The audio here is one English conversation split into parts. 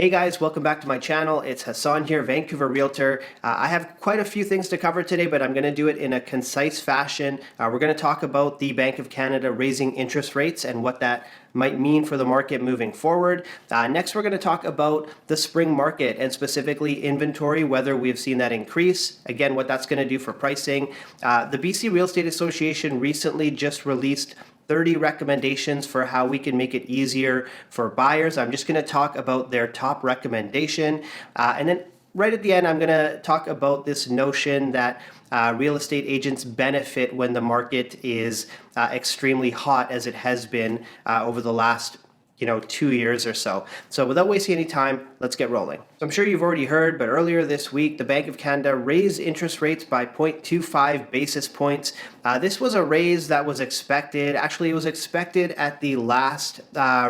Hey guys, welcome back to my channel. It's Hasan here, Vancouver Realtor. I have quite a few things to cover today, but I'm going to do it in a concise fashion. We're going to talk about the Bank of Canada raising interest rates and what that might mean for the market moving forward. Next, we're going to talk about the spring market and specifically inventory, whether we've seen that increase, again, what that's going to do for pricing. The BC Real Estate Association recently just released 30 recommendations for how we can make it easier for buyers. I'm just going to talk about their top recommendation. And then right at the end, I'm going to talk about this notion that real estate agents benefit when the market is extremely hot, as it has been over the last 2 years or so. So without wasting any time, let's get rolling. So I'm sure you've already heard, but earlier this week, the Bank of Canada raised interest rates by 0.25 basis points. This was a raise that was expected. Actually, it was expected at the last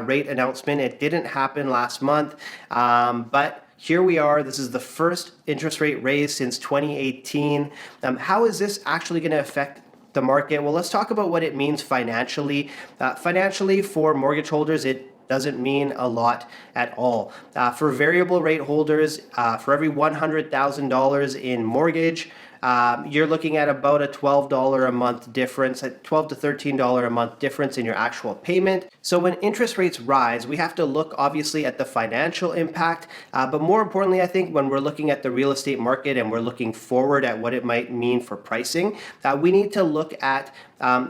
rate announcement. It didn't happen last month, but here we are. This is the first interest rate raise since 2018. How is this actually going to affect the market? Well, let's talk about what it means financially. Financially, for mortgage holders, it doesn't mean a lot at all. For variable rate holders, for every $100,000 in mortgage, you're looking at about a $12 a month difference, a $12 to $13 a month difference in your actual payment. So when interest rates rise, we have to look obviously at the financial impact, but more importantly, I think when we're looking at the real estate market and we're looking forward at what it might mean for pricing, we need to look at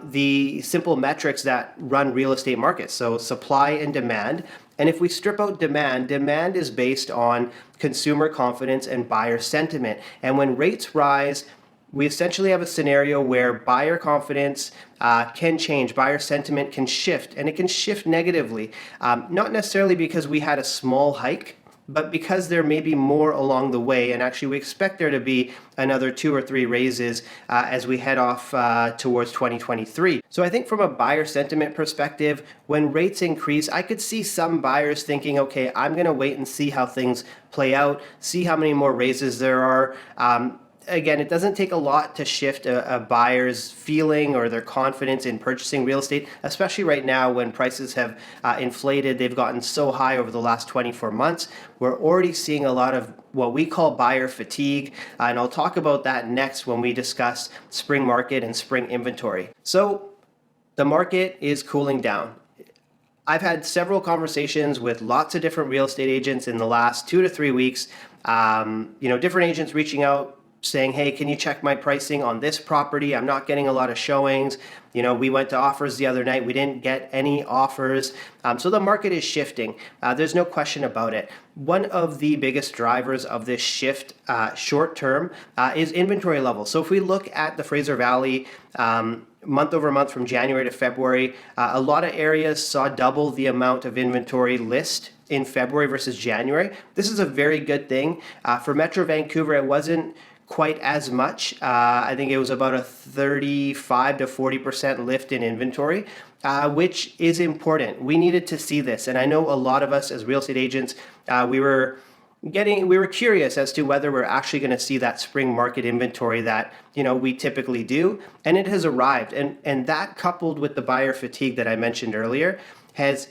the simple metrics that run real estate markets, so supply and demand. And if we strip out demand, demand is based on consumer confidence and buyer sentiment. And when rates rise, we essentially have a scenario where buyer confidence can change, buyer sentiment can shift, and it can shift negatively. Not necessarily because we had a small hike, but because there may be more along the way, and actually we expect there to be another 2 or 3 raises as we head off towards 2023. So I think from a buyer sentiment perspective, when rates increase, I could see some buyers thinking, okay, I'm going to wait and see how things play out, see how many more raises there are. Again, it doesn't take a lot to shift a buyer's feeling or their confidence in purchasing real estate, especially right now when prices have inflated. They've gotten so high over the last 24 months. We're already seeing a lot of what we call buyer fatigue, and I'll talk about that next when we discuss spring market and spring inventory. So the market is cooling down. I've had several conversations with lots of different real estate agents in the last 2 to 3 weeks. Different agents reaching out, saying, hey, can you check my pricing on this property? I'm not getting a lot of showings. We went to offers the other night. We didn't get any offers. So the market is shifting. There's no question about it. One of the biggest drivers of this shift short term is inventory levels. So if we look at the Fraser Valley, month over month from January to February, a lot of areas saw double the amount of inventory list in February versus January. This is a very good thing. For Metro Vancouver, it wasn't quite as much. I think it was about a 35 to 40% lift in inventory, which is important. We needed to see this. And I know a lot of us as real estate agents, we were curious as to whether we're actually going to see that spring market inventory that we typically do, and it has arrived. And that, coupled with the buyer fatigue that I mentioned earlier, has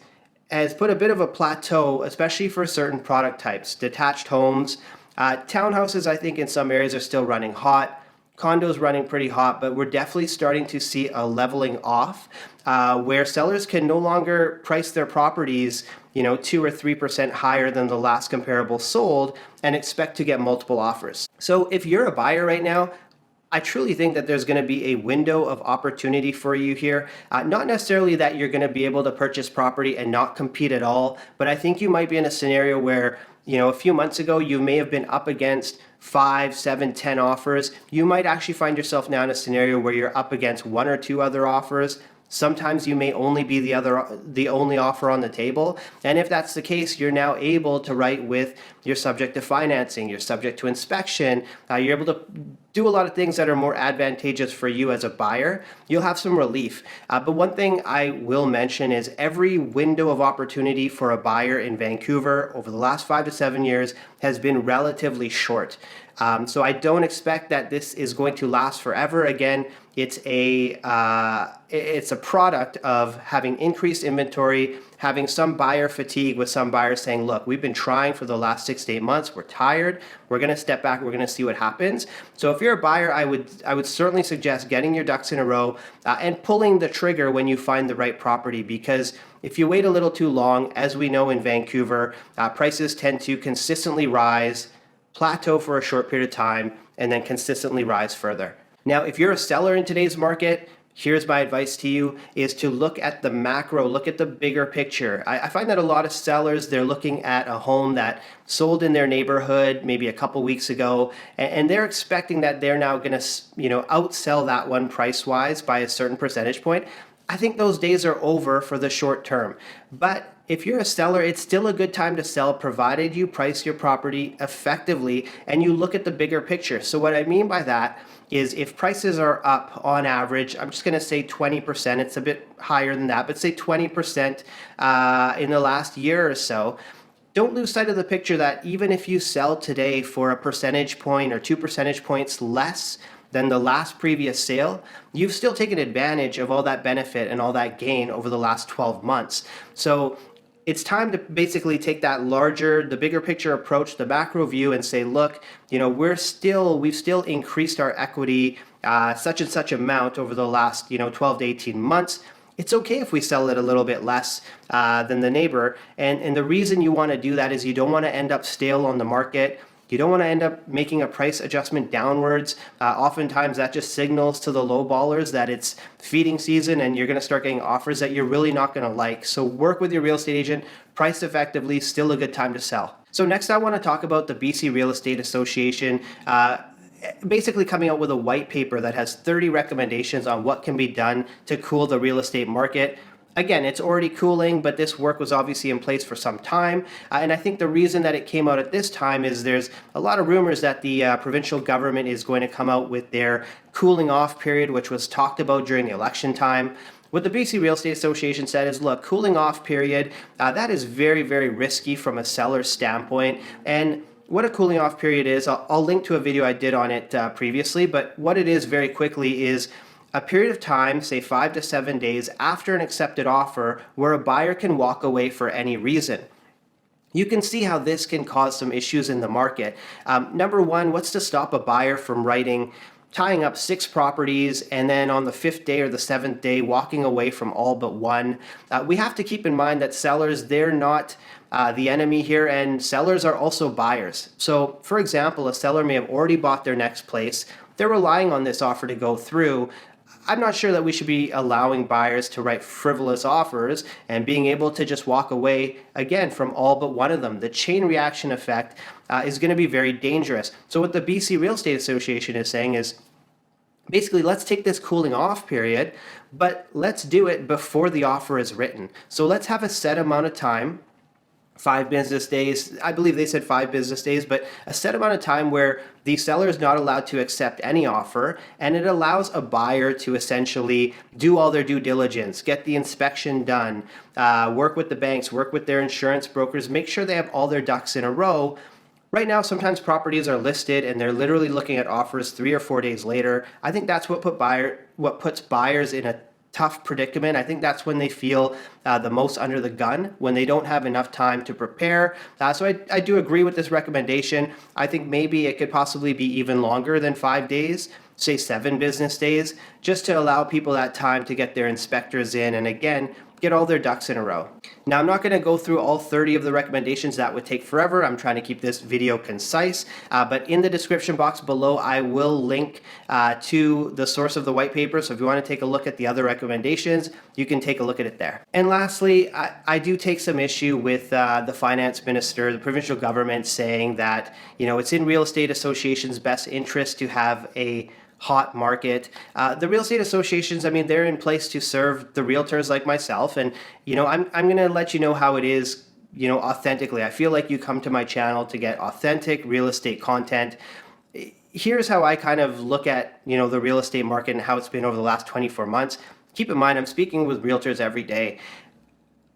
put a bit of a plateau, especially for certain product types. Detached homes, townhouses, I think in some areas are still running hot. Condos running pretty hot, but we're definitely starting to see a leveling off where sellers can no longer price their properties 2 or 3% higher than the last comparable sold and expect to get multiple offers. So if you're a buyer right now, I truly think that there's going to be a window of opportunity for you here. Not necessarily that you're going to be able to purchase property and not compete at all, but I think you might be in a scenario where a few months ago, you may have been up against 5, 7, 10 offers. You might actually find yourself now in a scenario where you're up against 1 or 2 other offers. Sometimes you may only be the only offer on the table. And if that's the case, you're now able to write with your subject to financing, you're subject to inspection. You're able to do a lot of things that are more advantageous for you as a buyer. You'll have some relief. But one thing I will mention is every window of opportunity for a buyer in Vancouver over the last 5 to 7 years has been relatively short. So I don't expect that this is going to last forever. Again, it's a product of having increased inventory, having some buyer fatigue with some buyers saying, look, we've been trying for the last 6 to 8 months, we're tired, we're going to step back, we're going to see what happens. So if you're a buyer, I would certainly suggest getting your ducks in a row and pulling the trigger when you find the right property, because if you wait a little too long, as we know in Vancouver, prices tend to consistently rise, plateau for a short period of time, and then consistently rise further. Now, if you're a seller in today's market, here's my advice to you, is to look at the macro, look at the bigger picture. I find that a lot of sellers, they're looking at a home that sold in their neighborhood maybe a couple weeks ago, and they're expecting that they're now going to, outsell that one price-wise by a certain percentage point. I think those days are over for the short term. But if you're a seller, it's still a good time to sell, provided you price your property effectively and you look at the bigger picture. So what I mean by that is if prices are up on average, I'm just going to say 20%, it's a bit higher than that, but say 20% in the last year or so, don't lose sight of the picture that even if you sell today for a percentage point or 2 percentage points less than the last previous sale, you've still taken advantage of all that benefit and all that gain over the last 12 months. So it's time to basically take that the bigger picture approach, the macro view, and say, look, we've still increased our equity such and such amount over the last 12 to 18 months. It's okay if we sell it a little bit less than the neighbor. And the reason you want to do that is you don't want to end up stale on the market. You don't want to end up making a price adjustment downwards. Oftentimes that just signals to the low ballers that it's feeding season and you're going to start getting offers that you're really not going to like. So work with your real estate agent, price effectively, still a good time to sell. So next I want to talk about the BC Real Estate Association basically coming out with a white paper that has 30 recommendations on what can be done to cool the real estate market. Again, it's already cooling, but this work was obviously in place for some time. And I think the reason that it came out at this time is there's a lot of rumors that the provincial government is going to come out with their cooling off period, which was talked about during the election time. What the BC Real Estate Association said is, look, cooling off period, that is very, very risky from a seller's standpoint. And what a cooling off period is, I'll link to a video I did on it previously, but what it is very quickly is a period of time, say 5 to 7 days after an accepted offer, where a buyer can walk away for any reason. You can see how this can cause some issues in the market. Number one, what's to stop a buyer from tying up 6 properties and then on the 5th day or the 7th day walking away from all but one? We have to keep in mind that sellers, they're not the enemy here, and sellers are also buyers. So for example, a seller may have already bought their next place. They're relying on this offer to go through. I'm not sure that we should be allowing buyers to write frivolous offers and being able to just walk away, again, from all but one of them. The chain reaction effect is going to be very dangerous. So what the BC Real Estate Association is saying is, basically, let's take this cooling off period, but let's do it before the offer is written. So let's have a set amount of time, 5 business days. I believe they said 5 business days, but a set amount of time where the seller is not allowed to accept any offer, and it allows a buyer to essentially do all their due diligence, get the inspection done, work with the banks, work with their insurance brokers, make sure they have all their ducks in a row. Right now, sometimes properties are listed and they're literally looking at offers 3 or 4 days later. I think that's what puts buyers in a tough predicament. I think that's when they feel the most under the gun, when they don't have enough time to prepare. So I do agree with this recommendation. I think maybe it could possibly be even longer than 5 days, say 7 business days, just to allow people that time to get their inspectors in and, again, get all their ducks in a row. Now, I'm not going to go through all 30 of the recommendations. That would take forever. I'm trying to keep this video concise, but in the description box below, I will link to the source of the white paper. So if you want to take a look at the other recommendations, you can take a look at it there. And lastly, I do take some issue with the finance minister, the provincial government, saying that, it's in real estate associations' best interest to have a hot market. The real estate associations, they're in place to serve the realtors like myself. And, I'm going to let you know how it is, authentically. I feel like you come to my channel to get authentic real estate content. Here's how I kind of look at, the real estate market and how it's been over the last 24 months. Keep in mind, I'm speaking with realtors every day.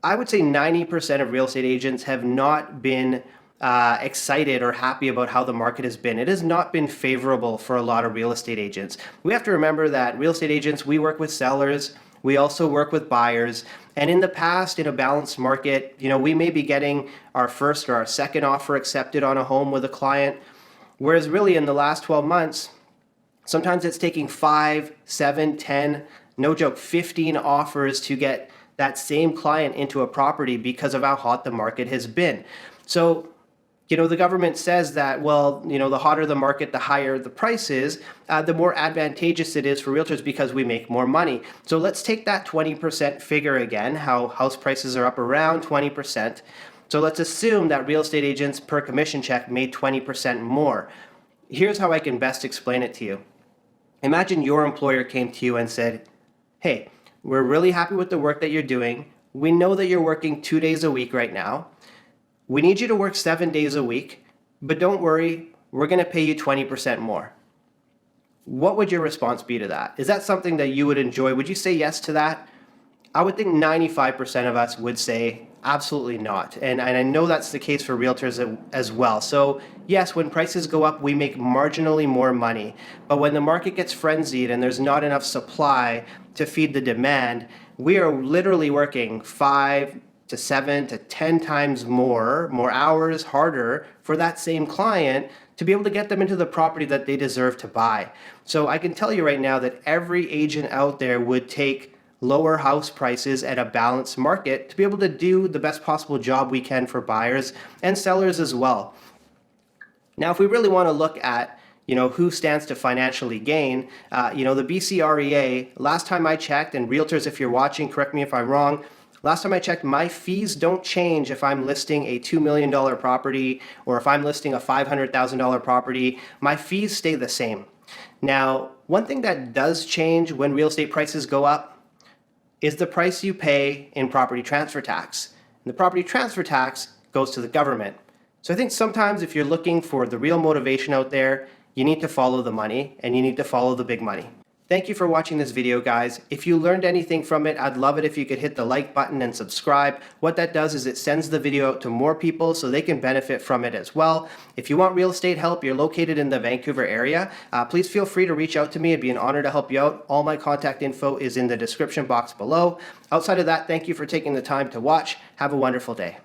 I would say 90% of real estate agents have not been excited or happy about how the market has been. It has not been favorable for a lot of real estate agents. We have to remember that real estate agents, we work with sellers, We also work with buyers. And in the past, in a balanced market, we may be getting our first or our second offer accepted on a home with a client. Whereas really in the last 12 months, sometimes it's taking 5, 7, 10, no joke, 15 offers to get that same client into a property because of how hot the market has been. So, the government says that, well, the hotter the market, the higher the price is, the more advantageous it is for realtors because we make more money. So let's take that 20% figure again, how house prices are up around 20%. So let's assume that real estate agents per commission check made 20% more. Here's how I can best explain it to you. Imagine your employer came to you and said, hey, we're really happy with the work that you're doing. We know that you're working 2 days a week right now. We need you to work 7 days a week, but don't worry, we're going to pay you 20% more. What would your response be to that? Is that something that you would enjoy? Would you say yes to that? I would think 95% of us would say absolutely not. And I know that's the case for realtors as well. So yes, when prices go up, we make marginally more money. But when the market gets frenzied and there's not enough supply to feed the demand, we are literally working 5 to 7 to 10 times more hours, harder for that same client to be able to get them into the property that they deserve to buy. So I can tell you right now that every agent out there would take lower house prices at a balanced market to be able to do the best possible job we can for buyers and sellers as well. Now, if we really want to look at who stands to financially gain, the BCREA, last time I checked, and realtors, if you're watching, correct me if I'm wrong, last time I checked, my fees don't change if I'm listing a $2 million property or if I'm listing a $500,000 property. My fees stay the same. Now, one thing that does change when real estate prices go up is the price you pay in property transfer tax. And the property transfer tax goes to the government. So I think sometimes if you're looking for the real motivation out there, you need to follow the money and you need to follow the big money. Thank you for watching this video, guys. If you learned anything from it, I'd love it if you could hit the like button and subscribe. What that does is it sends the video out to more people so they can benefit from it as well. If you want real estate help, you're located in the Vancouver area, please feel free to reach out to me. It'd be an honor to help you out. All my contact info is in the description box below. Outside of that, thank you for taking the time to watch. Have a wonderful day.